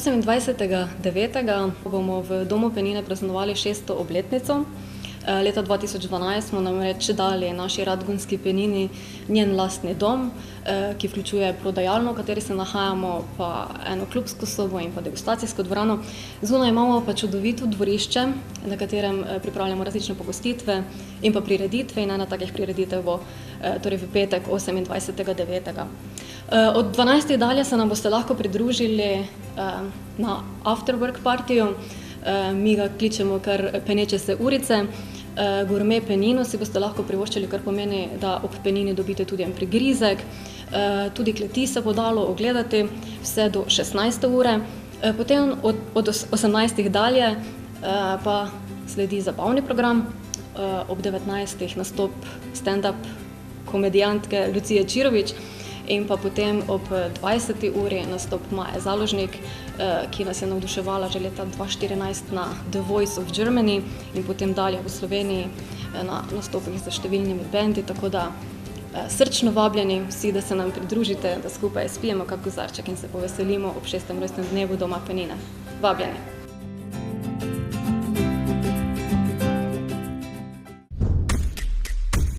28.9. bomo v Domu Penine praznovali 600. obletnico. Leta 2012 smo namreč dali naši Radgonski penini njen lastni dom, ki vključuje prodajalno, v kateri se nahajamo, pa eno klubsko sobo in pa degustacijsko dvorano. Zunaj imamo pa čudovito dvorišče, na katerem pripravljamo različne pogostitve in pa prireditve, in ena takih prireditev bo torej v petek 28.9. Od 12. dalje se nam boste lahko pridružili na afterwork partiju. Mi ga kličemo kar peneče se urice. Gourmet penino si boste lahko privoščili, kar pomeni, da ob penini dobite tudi en prigrizek. Tudi kleti se bo dalo ogledati vse do 16. ure. Potem od 18. dalje pa sledi zabavni program. Ob 19. nastop stand-up komedijantke Lucije Čirović in pa potem ob 20. uri nastop Maje Založnik, ki nas je navduševala že leta 2014 na The Voice of Germany in potem dalje v Sloveniji na nastopih z številnimi bendi, tako da srčno vabljeni vsi, da se nam pridružite, da skupaj spijemo kak kozarček in se poveselimo ob 6. rojstnem dnevu Doma Penine. Vabljeni!